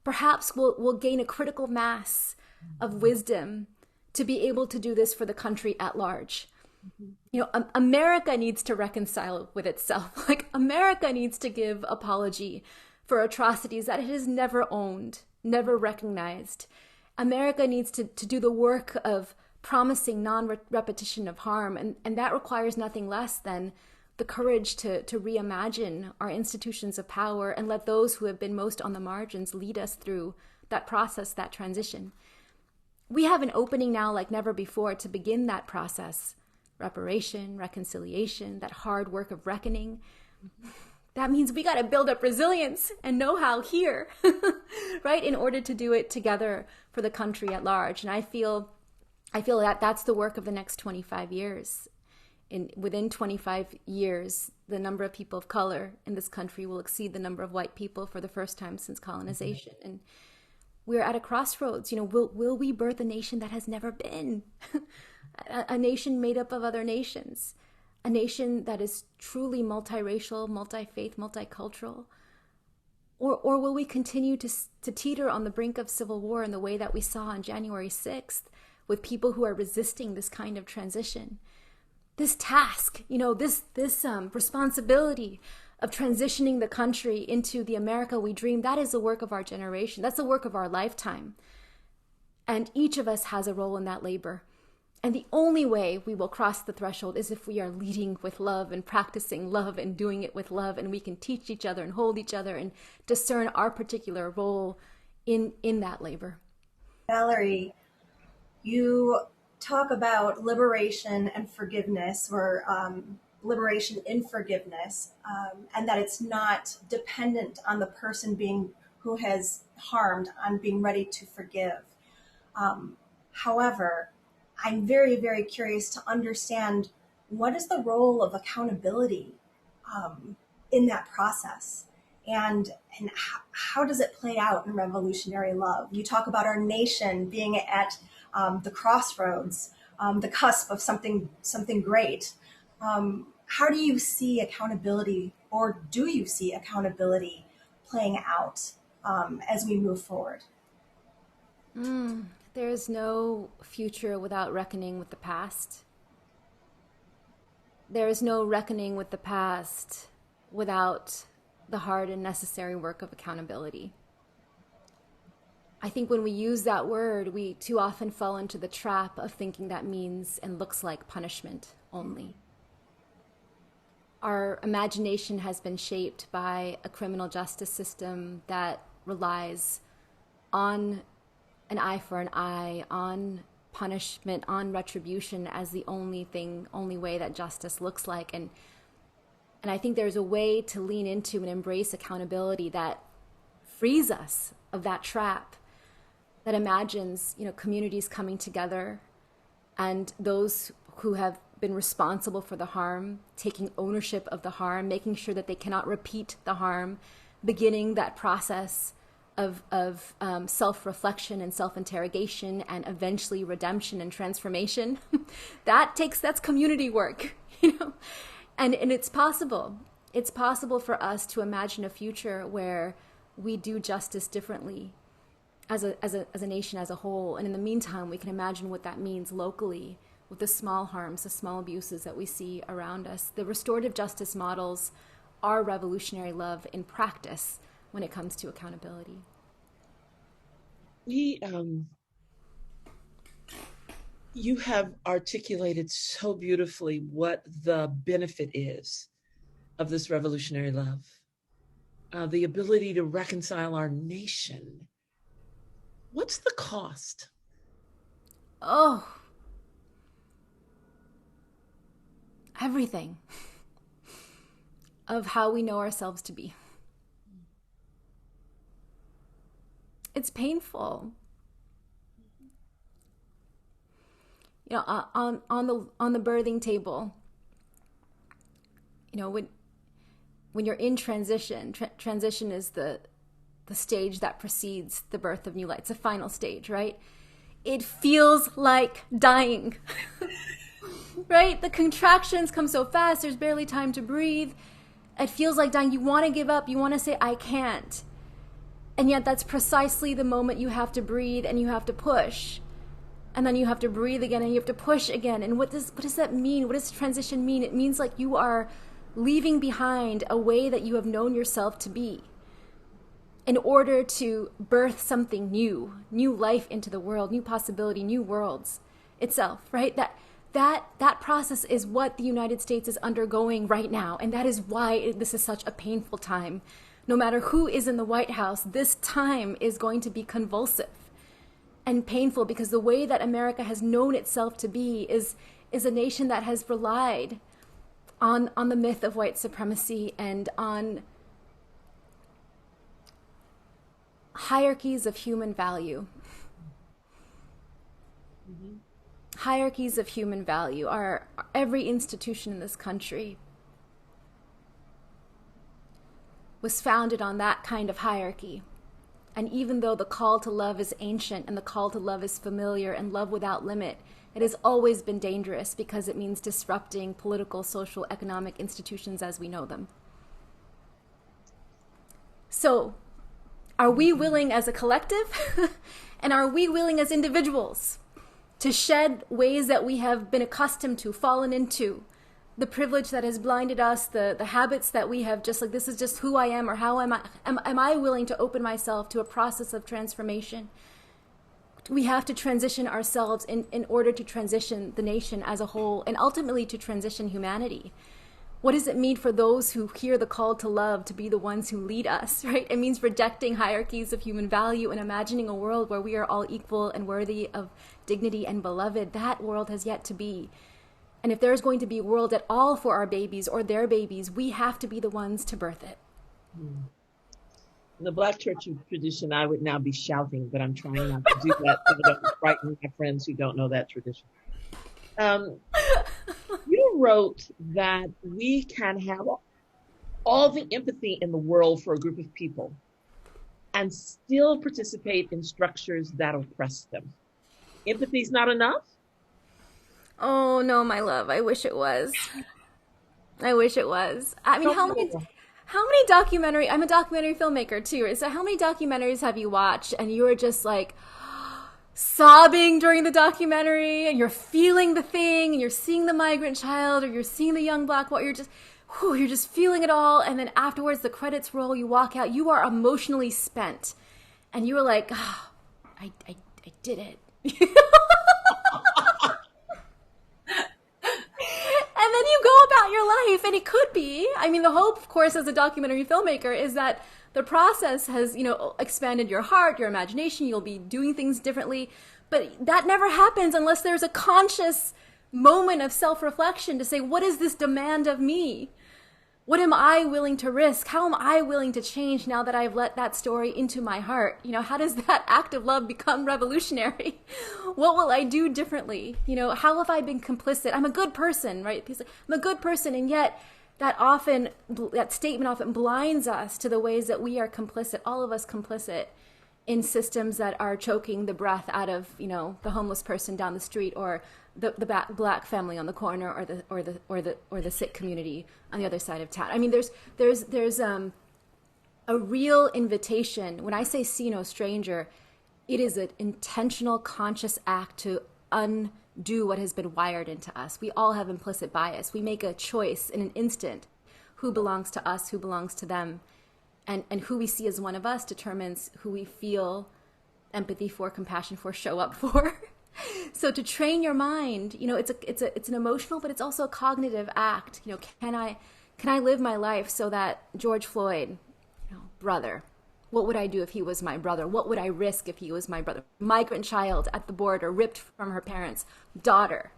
perhaps we'll gain a critical mass of wisdom to be able to do this for the country at large. America needs to reconcile with itself. Like, America needs to give apology for atrocities that it has never owned, never recognized. America needs to do the work of promising non-repetition of harm, and that requires nothing less than the courage to reimagine our institutions of power and let those who have been most on the margins lead us through that process, that transition. We have an opening now like never before to begin that process. Reparation, reconciliation, that hard work of reckoning. That means we got to build up resilience and know-how here, right, in order to do it together for the country at large. And I feel that that's the work of the next 25 years. Within 25 years, the number of people of color in this country will exceed the number of white people for the first time since colonization. Mm-hmm. And we're at a crossroads. Will we birth a nation that has never been? A nation made up of other nations, a nation that is truly multiracial, multi-faith, multicultural? Or will we continue to teeter on the brink of civil war in the way that we saw on January 6th with people who are resisting this kind of transition? This task, this responsibility of transitioning the country into the America we dream, that is the work of our generation. That's the work of our lifetime. And each of us has a role in that labor. And the only way we will cross the threshold is if we are leading with love and practicing love and doing it with love, and we can teach each other and hold each other and discern our particular role in that labor. Valerie, you talk about liberation and forgiveness, or liberation in forgiveness, and that it's not dependent on the person who has harmed on being ready to forgive. However, I'm very, very curious to understand, what is the role of accountability in that process? And how does it play out in revolutionary love? You talk about our nation being at the crossroads, the cusp of something great. How do you see accountability, or do you see accountability playing out as we move forward? There is no future without reckoning with the past. There is no reckoning with the past without the hard and necessary work of accountability. I think when we use that word, we too often fall into the trap of thinking that means and looks like punishment only. Our imagination has been shaped by a criminal justice system that relies on an eye for an eye, on punishment, on retribution as the only way that justice looks like. And I think there's a way to lean into and embrace accountability that frees us of that trap, that imagines, communities coming together and those who have been responsible for the harm, taking ownership of the harm, making sure that they cannot repeat the harm, beginning that process of self-reflection and self-interrogation, and eventually redemption and transformation. That's community work, and it's possible. It's possible for us to imagine a future where we do justice differently as a nation as a whole. And in the meantime, we can imagine what that means locally with the small harms, the small abuses that we see around us. The restorative justice models are revolutionary love in practice when it comes to accountability. we you have articulated so beautifully what the benefit is of this revolutionary love, the ability to reconcile our nation. What's the cost? Oh, everything of how we know ourselves to be. It's painful. You know, on the birthing table, you know, when you're in transition, transition is the stage that precedes the birth of new life. It's a final stage, right? It feels like dying, right? The contractions come so fast. There's barely time to breathe. It feels like dying. You want to give up. You want to say, I can't. And yet that's precisely the moment you have to breathe and you have to push. And then you have to breathe again and you have to push again. And what does that mean? What does transition mean? It means like you are leaving behind a way that you have known yourself to be in order to birth something new life into the world, new possibility, new worlds itself, right? That process is what the United States is undergoing right now. And that is why this is such a painful time. No matter who is in the White House, this time is going to be convulsive and painful because the way that America has known itself to be is a nation that has relied on the myth of white supremacy and on hierarchies of human value. Mm-hmm. Hierarchies of human value are every institution in this country was founded on that kind of hierarchy. And even though the call to love is ancient and the call to love is familiar and love without limit, it has always been dangerous because it means disrupting political, social, economic institutions as we know them. So, are we willing as a collective and are we willing as individuals to shed ways that we have been accustomed to, fallen into, the privilege that has blinded us, the habits that we have just like, this is just who I am, or how am I willing to open myself to a process of transformation? We have to transition ourselves in order to transition the nation as a whole and ultimately to transition humanity. What does it mean for those who hear the call to love to be the ones who lead us, right? It means rejecting hierarchies of human value and imagining a world where we are all equal and worthy of dignity and beloved. That world has yet to be. And if there's going to be a world at all for our babies or their babies, we have to be the ones to birth it. In the Black church tradition, I would now be shouting, but I'm trying not to do that so I don't frighten my friends who don't know that tradition. You wrote that we can have all the empathy in the world for a group of people and still participate in structures that oppress them. Empathy is not enough? Oh, no, my love. I wish it was. I wish it was. I mean, how many documentary, I'm a documentary filmmaker too. So how many documentaries have you watched and you were just like sobbing during the documentary and you're feeling the thing and you're seeing the migrant child or you're seeing the young Black boy, you're just feeling it all. And then afterwards the credits roll, you walk out, you are emotionally spent and you were like, oh, I did it. And then you go about your life, and it could be, I mean, the hope, of course, as a documentary filmmaker is that the process has, expanded your heart, your imagination, you'll be doing things differently, but that never happens unless there's a conscious moment of self-reflection to say, what is this demand of me? What am I willing to risk? How am I willing to change now that I've let that story into my heart? How does that act of love become revolutionary? What will I do differently? How have I been complicit? I'm a good person, right? I'm a good person, and yet that statement often blinds us to the ways that we are complicit, all of us complicit, in systems that are choking the breath out of, the homeless person down the street or the Black family on the corner or the sick community on the other side of town. I mean, there's a real invitation. When I say see no stranger, it is an intentional, conscious act to undo what has been wired into us. We all have implicit bias. We make a choice in an instant who belongs to us, who belongs to them. And who we see as one of us determines who we feel empathy for, compassion for, show up for. So to train your mind, it's an emotional, but it's also a cognitive act. Can I live my life so that George Floyd, brother, what would I do if he was my brother? What would I risk if he was my brother? Migrant child at the border, ripped from her parents, daughter.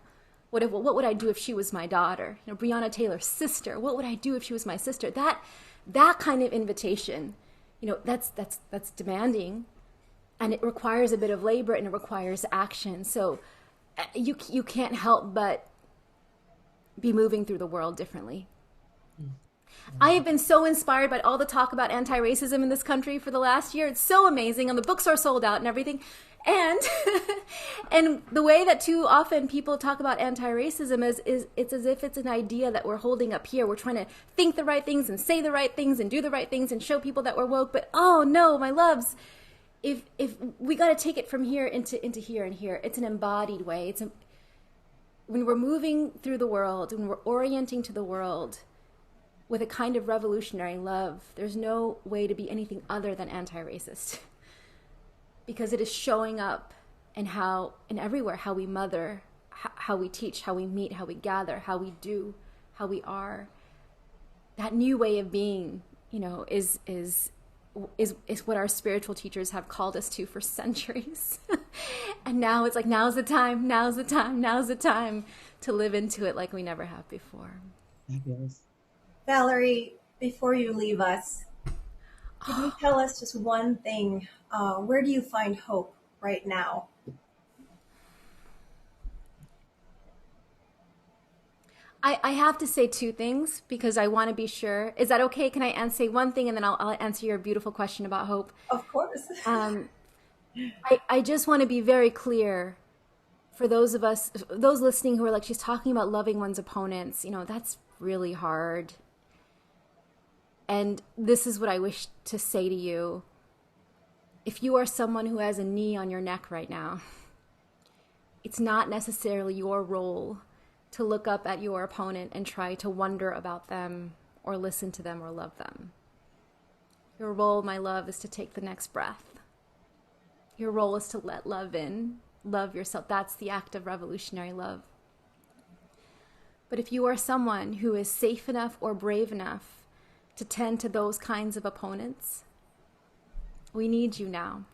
What would I do if she was my daughter? Breonna Taylor's sister. What would I do if she was my sister? That kind of invitation, that's demanding, and it requires a bit of labor and it requires action. So you can't help but be moving through the world differently. I have been so inspired by all the talk about anti-racism in this country for the last year. It's so amazing, and the books are sold out and everything. And and the way that too often people talk about anti-racism is it's as if it's an idea that we're holding up here. We're trying to think the right things and say the right things and do the right things and show people that we're woke. But oh no, my loves, if we got to take it from here into here and here. It's an embodied way. When we're moving through the world, when we're orienting to the world with a kind of revolutionary love, there's no way to be anything other than anti-racist. Because it is showing up in everywhere, how we mother, how we teach, how we meet, how we gather, how we do, how we are. That new way of being, is what our spiritual teachers have called us to for centuries. And now it's like, now's the time to live into it like we never have before. Fabulous. Valerie, before you leave us, can you tell us just one thing? Where do you find hope right now? I have to say two things because I want to be sure. Is that okay? Can I say one thing and then I'll answer your beautiful question about hope? Of course. I just want to be very clear for those listening who are like, she's talking about loving one's opponents. That's really hard. And this is what I wish to say to you. If you are someone who has a knee on your neck right now, it's not necessarily your role to look up at your opponent and try to wonder about them or listen to them or love them. Your role, my love, is to take the next breath. Your role is to let love in, love yourself. That's the act of revolutionary love. But if you are someone who is safe enough or brave enough to tend to those kinds of opponents, we need you now.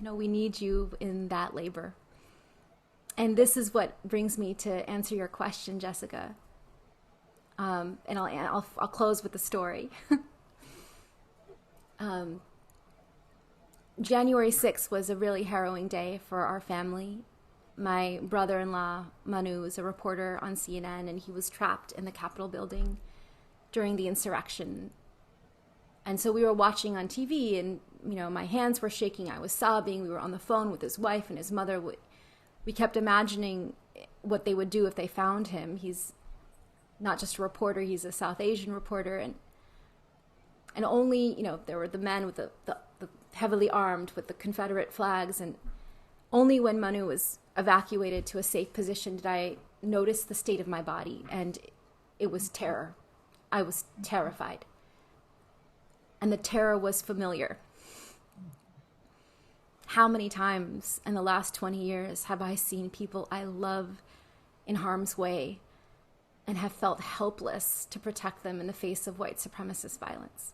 We need you in that labor. And this is what brings me to answer your question, Jessica. And I'll close with a story. January 6th was a really harrowing day for our family. My brother-in-law, Manu, is a reporter on CNN, and he was trapped in the Capitol building during the insurrection. And so we were watching on TV, and, my hands were shaking. I was sobbing. We were on the phone with his wife and his mother. We kept imagining what they would do if they found him. He's not just a reporter, he's a South Asian reporter. And only, there were the men with the heavily armed with the Confederate flags. And only when Manu was evacuated to a safe position did I notice the state of my body. And it was terror. I was terrified. And the terror was familiar. How many times in the last 20 years have I seen people I love in harm's way and have felt helpless to protect them in the face of white supremacist violence?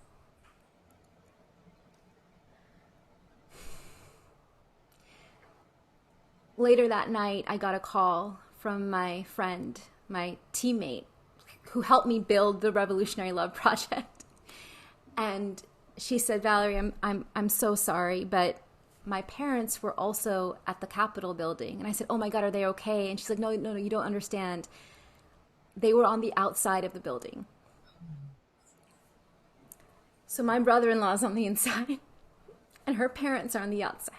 Later that night, I got a call from my friend, my teammate, who helped me build the Revolutionary Love Project. And she said, Valerie, I'm so sorry, but my parents were also at the Capitol building. And I said, oh my God, are they okay? And she's like, no, you don't understand. They were on the outside of the building. So my brother-in-law's on the inside and her parents are on the outside.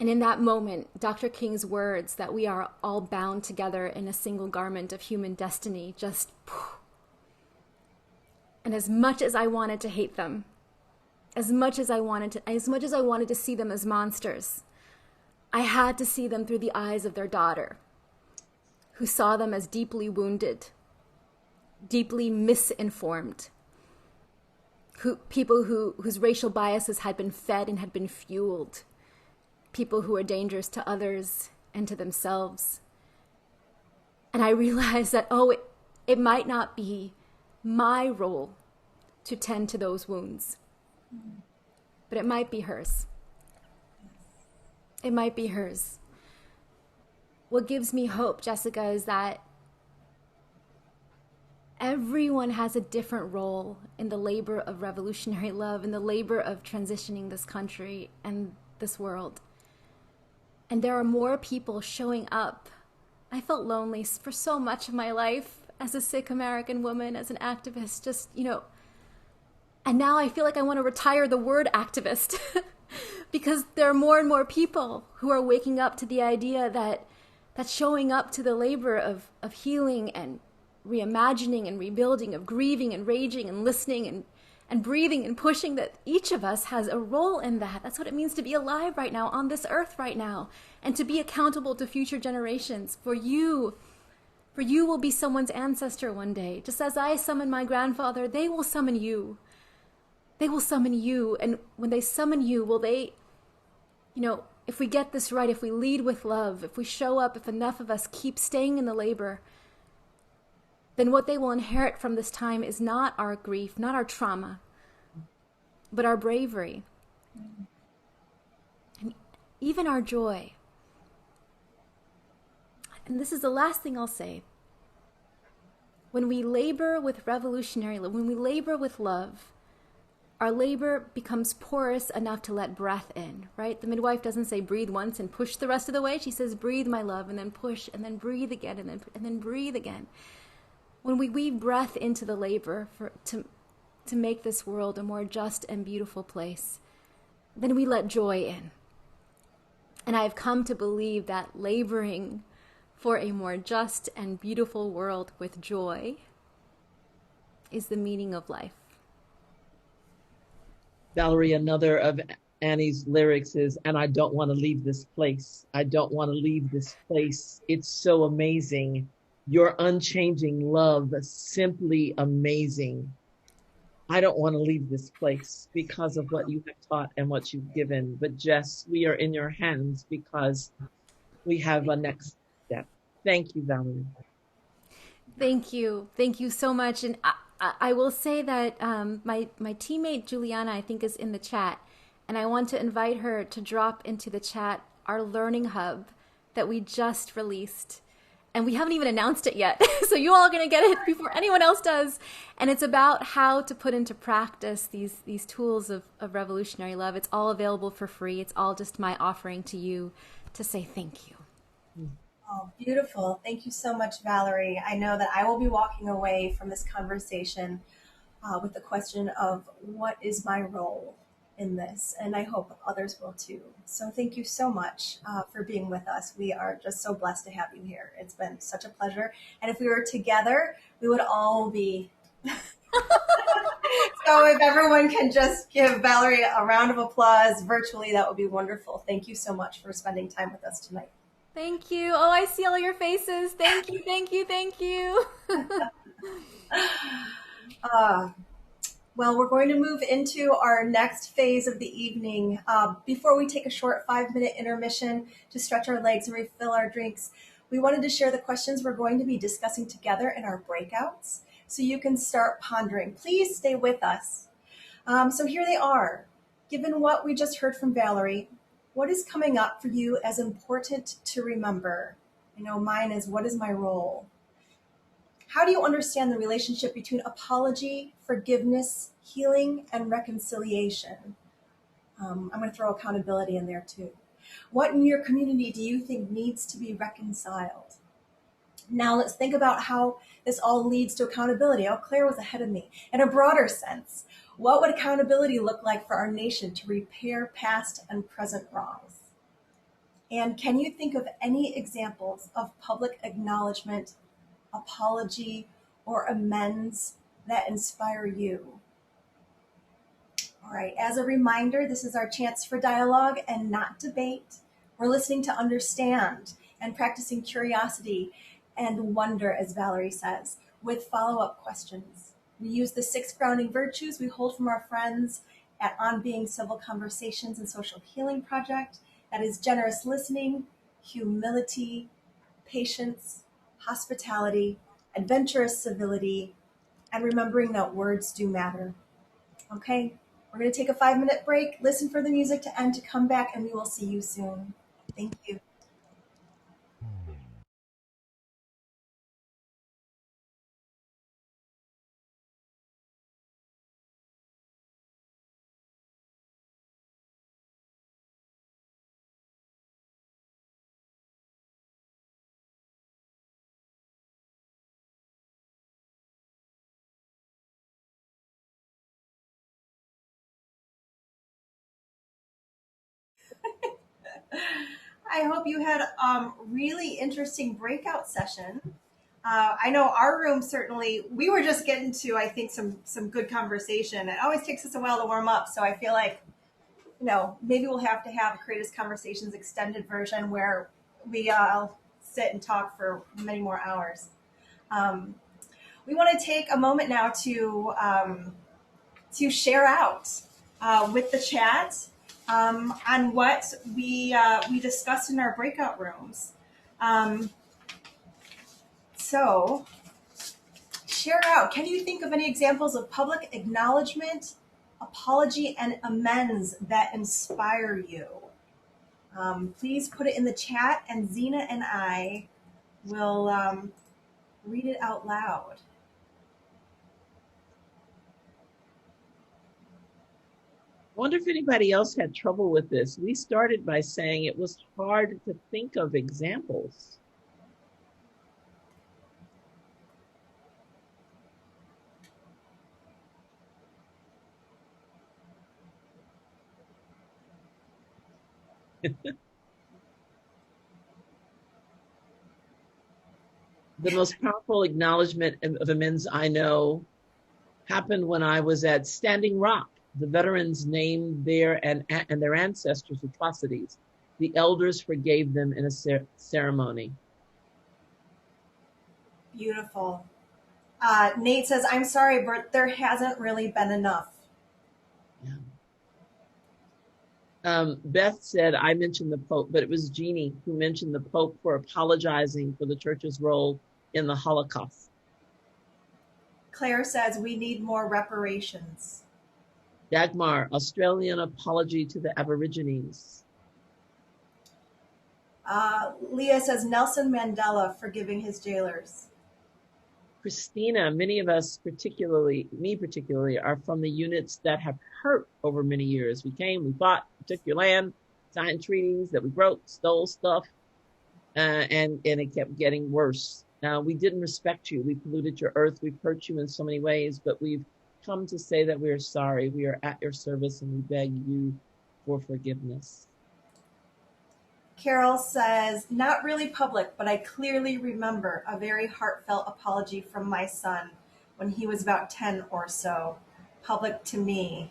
And in that moment, Dr. King's words that we are all bound together in a single garment of human destiny just... And as much as I wanted to hate them, as much as I wanted to see them as monsters, I had to see them through the eyes of their daughter, who saw them as deeply wounded, deeply misinformed, people whose racial biases had been fed and had been fueled, people who are dangerous to others and to themselves. And I realized that, it might not be my role to tend to those wounds, but it might be hers. It might be hers. What gives me hope, Jessica, is that everyone has a different role in the labor of revolutionary love, in the labor of transitioning this country and this world. And there are more people showing up. I felt lonely for so much of my life as a Sikh American woman, as an activist, just, and now I feel like I want to retire the word activist because there are more and more people who are waking up to the idea that showing up to the labor of healing and reimagining and rebuilding, of grieving and raging and listening and breathing and pushing, that each of us has a role in that. That's what it means to be alive right now on this earth right now, and to be accountable to future generations. For you will be someone's ancestor one day. Just as I summoned my grandfather, they will summon you. They will summon you. And when they summon you, will they, if we get this right, if we lead with love, if we show up, if enough of us keep staying in the labor, then what they will inherit from this time is not our grief, not our trauma, but our bravery. And even our joy. And this is the last thing I'll say. When we labor with revolutionary love, when we labor with love, our labor becomes porous enough to let breath in, right? The midwife doesn't say breathe once and push the rest of the way. She says breathe, my love, and then push, and then breathe again, and then breathe again. When we weave breath into the labor to make this world a more just and beautiful place, then we let joy in. And I have come to believe that laboring for a more just and beautiful world with joy is the meaning of life. Valerie, another of Annie's lyrics is, and I don't want to leave this place. I don't want to leave this place. It's so amazing. Your unchanging love, simply amazing. I don't want to leave this place because of what you have taught and what you've given. But Jess, we are in your hands because we have a next step. Thank you, Valerie. Thank you. Thank you so much. And I will say that my teammate Juliana, I think, is in the chat. And I want to invite her to drop into the chat our learning hub that we just released. And we haven't even announced it yet. So you all are going to get it before anyone else does. And it's about how to put into practice these tools of revolutionary love. It's all available for free. It's all just my offering to you to say thank you. Oh, beautiful. Thank you so much, Valerie. I know that I will be walking away from this conversation with the question of what is my role in this? And I hope others will too. So thank you so much for being with us. We are just so blessed to have you here. It's been such a pleasure. And if we were together, we would all be. So if everyone can just give Valerie a round of applause virtually, that would be wonderful. Thank you so much for spending time with us tonight. Thank you. Oh, I see all your faces. Thank you, thank you, thank you. Well, we're going to move into our next phase of the evening. Before we take a short 5-minute intermission to stretch our legs and refill our drinks, we wanted to share the questions we're going to be discussing together in our breakouts so you can start pondering. Please stay with us. So here they are. Given what we just heard from Valerie, what is coming up for you as important to remember? I know mine is, what is my role? How do you understand the relationship between apology, forgiveness, healing, and reconciliation? I'm going to throw accountability in there too. What in your community do you think needs to be reconciled? Now let's think about how this all leads to accountability. Oh, Claire was ahead of me. In a broader sense, what would accountability look like for our nation to repair past and present wrongs? And can you think of any examples of public acknowledgement, apology, or amends that inspire you? All right, as a reminder, this is our chance for dialogue and not debate. We're listening to understand and practicing curiosity and wonder, as Valerie says, with follow-up questions. We use the 6 grounding virtues we hold from our friends at On Being Civil Conversations and Social Healing Project. That is generous listening, humility, patience, hospitality, adventurous civility, and remembering that words do matter. Okay, we're going to take a 5-minute break, listen for the music to end, to come back, and we will see you soon. Thank you. I hope you had a really interesting breakout session. I know our room certainly, we were just getting to, I think, some good conversation. It always takes us a while to warm up. So I feel like, maybe we'll have to have a Creative Conversations extended version where we sit and talk for many more hours. Um, we want to take a moment now to share out with the chat on what we discussed in our breakout rooms. So share out. Can you think of any examples of public acknowledgement, apology, and amends that inspire you? Please put it in the chat, and Zena and I will read it out loud. I wonder if anybody else had trouble with this. We started by saying it was hard to think of examples. The most powerful acknowledgement of amends I know happened when I was at Standing Rock. The veterans named their and their ancestors' atrocities. The elders forgave them in a ceremony. Beautiful. Nate says, I'm sorry, but there hasn't really been enough. Yeah. Beth said, I mentioned the Pope, but it was Jeannie who mentioned the Pope for apologizing for the church's role in the Holocaust. Claire says, we need more reparations. Dagmar, Australian apology to the Aborigines. Leah says, Nelson Mandela forgiving his jailers. Christina, many of us, me particularly, are from the units that have hurt over many years. We came, we fought, we took your land, signed treaties that we broke, stole stuff, and it kept getting worse. Now, we didn't respect you. We polluted your earth. We've hurt you in so many ways, but we've come to say that we are sorry. We are at your service, and we beg you for forgiveness. Carol says, not really public, but I clearly remember a very heartfelt apology from my son when he was about 10 or so. Public to me.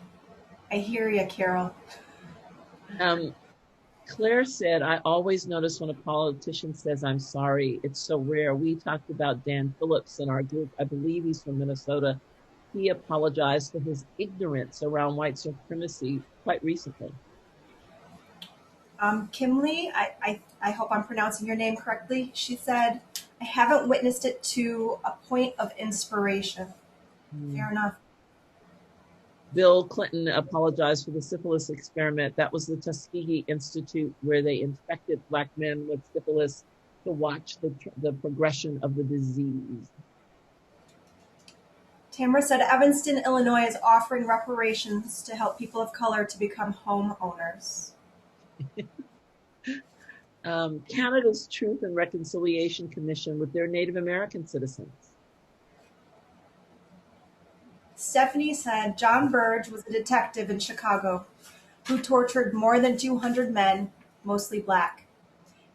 I hear you, Carol. Claire said, I always notice when a politician says, I'm sorry. It's so rare. We talked about Dan Phillips in our group. I believe he's from Minnesota. He apologized for his ignorance around white supremacy quite recently. Kimley, I hope I'm pronouncing your name correctly. She said, I haven't witnessed it to a point of inspiration. Fair enough. Bill Clinton apologized for the syphilis experiment. That was the Tuskegee Institute where they infected Black men with syphilis to watch the progression of the disease. Tamara said, Evanston, Illinois is offering reparations to help people of color to become homeowners. Canada's Truth and Reconciliation Commission with their Native American citizens. Stephanie said, John Burge was a detective in Chicago who tortured more than 200 men, mostly Black.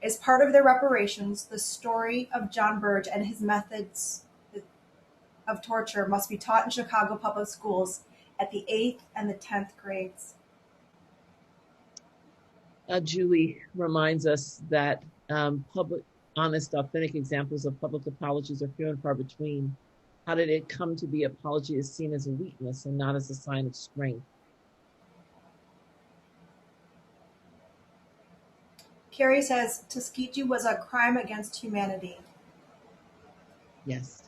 As part of their reparations, the story of John Burge and his methods of torture must be taught in Chicago public schools at the 8th and the 10th grades. Julie reminds us that public, honest, authentic examples of public apologies are few and far between. How did it come to be apology is seen as a weakness and not as a sign of strength? Carrie says Tuskegee was a crime against humanity. Yes.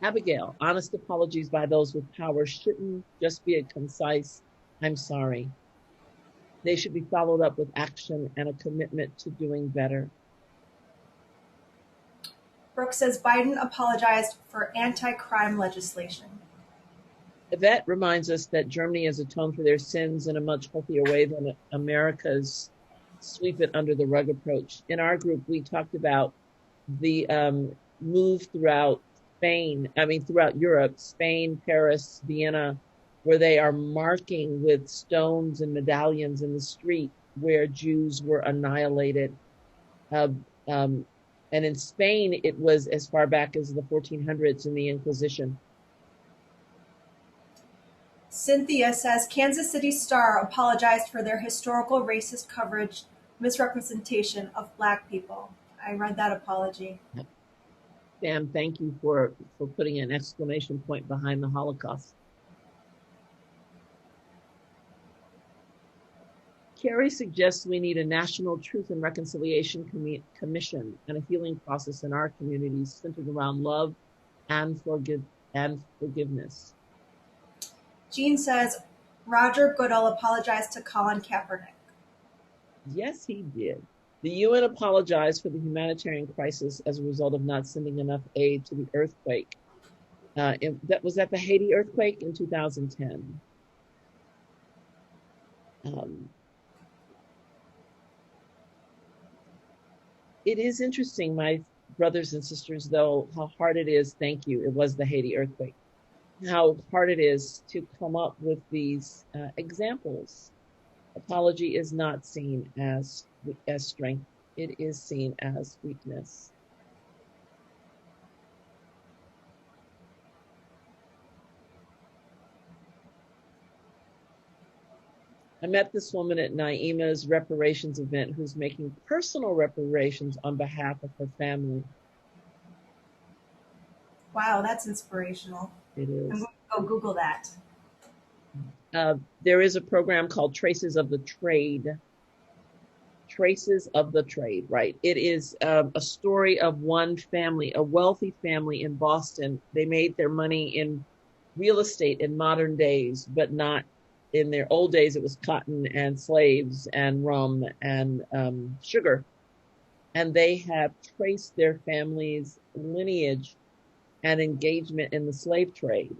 Abigail, honest apologies by those with power shouldn't just be a concise, I'm sorry. They should be followed up with action and a commitment to doing better. Brooke says Biden apologized for anti-crime legislation. Yvette reminds us that Germany has atoned for their sins in a much healthier way than America's sweep it under the rug approach. In our group, we talked about the move throughout throughout Europe, Spain, Paris, Vienna, where they are marking with stones and medallions in the street where Jews were annihilated. And in Spain, it was as far back as the 1400s in the Inquisition. Cynthia says Kansas City Star apologized for their historical racist coverage, misrepresentation of Black people. I read that apology. Sam, thank you for putting an exclamation point behind the Holocaust. Carrie suggests we need a national truth and reconciliation commission and a healing process in our communities centered around love and forgiveness. Jean says Roger Goodell apologized to Colin Kaepernick. Yes, he did. The UN apologized for the humanitarian crisis as a result of not sending enough aid to the earthquake. That was at the Haiti earthquake in 2010. It is interesting, my brothers and sisters, though, how hard it is. Thank you. It was the Haiti earthquake. How hard it is to come up with these examples. Apology is not seen as strength. It is seen as weakness. I met this woman at Naima's reparations event who's making personal reparations on behalf of her family. Wow, that's inspirational. It is. I'm going to go Google that. There is a program called Traces of the Trade. Traces of the Trade, right? It is a story of one family, a wealthy family in Boston. They made their money in real estate in modern days, but not in their old days. It was cotton and slaves and rum and sugar. And they have traced their family's lineage and engagement in the slave trade,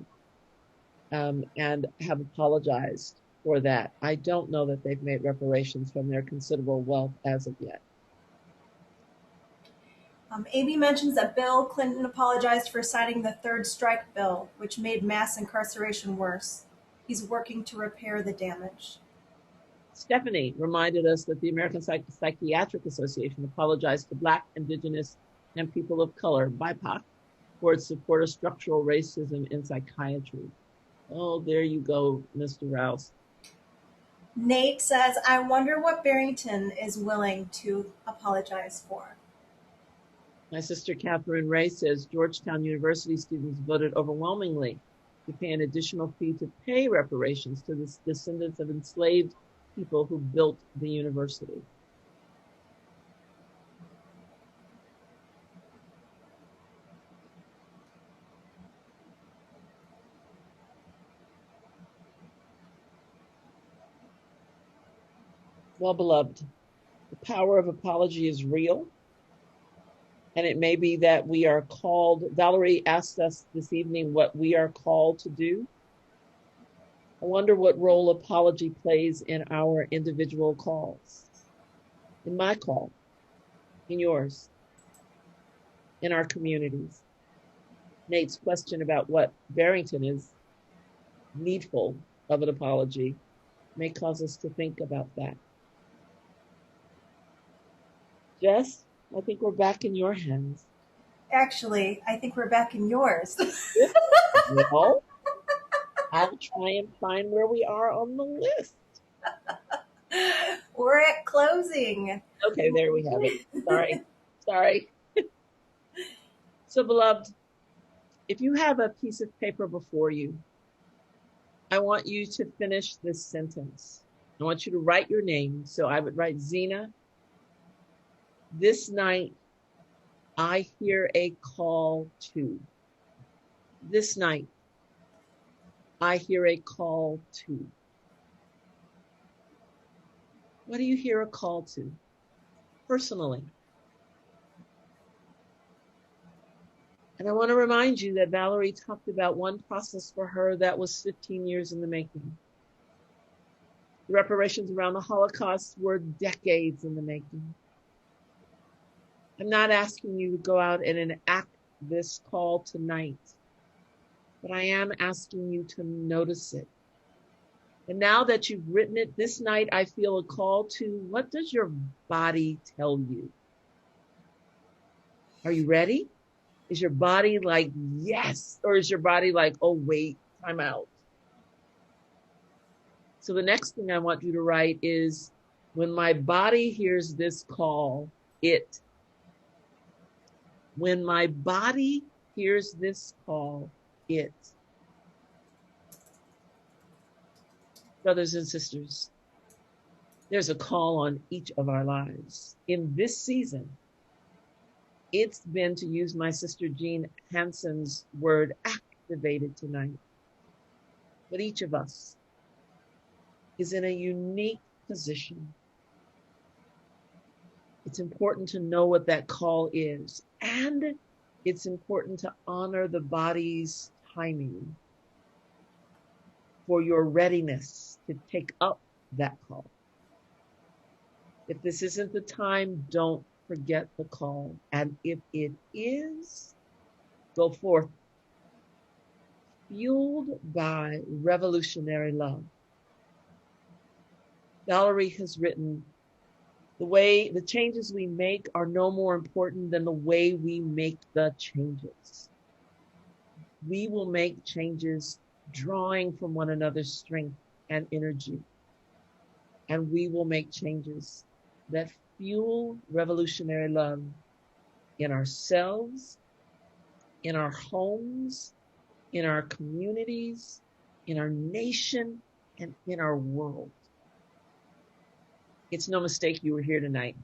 and have apologized for that. I don't know that they've made reparations from their considerable wealth as of yet. Amy mentions that Bill Clinton apologized for signing the third strike bill, which made mass incarceration worse. He's working to repair the damage. Stephanie reminded us that the American Psychiatric Association apologized to Black, Indigenous, and people of color, BIPOC, for its support of structural racism in psychiatry. Oh, there you go, Mr. Rouse. Nate says, I wonder what Barrington is willing to apologize for. My sister Catherine Ray says Georgetown University students voted overwhelmingly to pay an additional fee to pay reparations to the descendants of enslaved people who built the university. Well, beloved, the power of apology is real. And it may be that we are called, Valerie asked us this evening what we are called to do. I wonder what role apology plays in our individual calls, in my call, in yours, in our communities. Nate's question about what Barrington is needful of an apology may cause us to think about that. Jess, I think we're back in your hands. Actually, I think we're back in yours. Well, I'll try and find where we are on the list. We're at closing. Okay, there we have it. Sorry. So, beloved, If you have a piece of paper before you, I want you to finish this sentence. I want you to write your name. So I would write Zena. This night, I hear a call to. This night, I hear a call to. What do you hear a call to? Personally. And I want to remind you that Valerie talked about one process for her that was 15 years in the making. The reparations around the Holocaust were decades in the making. I'm not asking you to go out and enact this call tonight, but I am asking you to notice it. And now that you've written it, this night I feel a call to, what does your body tell you? Are you ready? Is your body like, yes? Or is your body like, oh, wait, I'm out? So the next thing I want you to write is, when my body hears this call, it. When my body hears this call, it. Brothers and sisters, there's a call on each of our lives. In this season, it's been, to use my sister Jean Hansen's word, activated tonight. But each of us is in a unique position. It's important to know what that call is, and it's important to honor the body's timing for your readiness to take up that call. If this isn't the time, don't forget the call. And if it is, go forth, fueled by revolutionary love. Valerie has written, the changes we make are no more important than the way we make the changes. We will make changes drawing from one another's strength and energy. And we will make changes that fuel revolutionary love in ourselves, in our homes, in our communities, in our nation, and in our world. It's no mistake you were here tonight.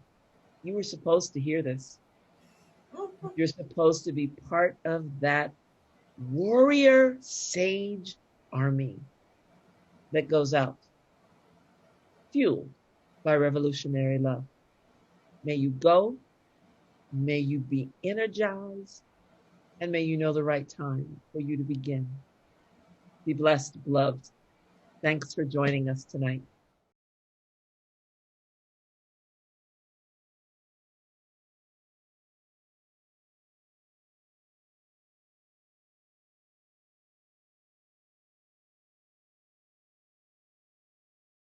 You were supposed to hear this. You're supposed to be part of that warrior sage army that goes out, fueled by revolutionary love. May you go, may you be energized, and may you know the right time for you to begin. Be blessed, beloved. Thanks for joining us tonight.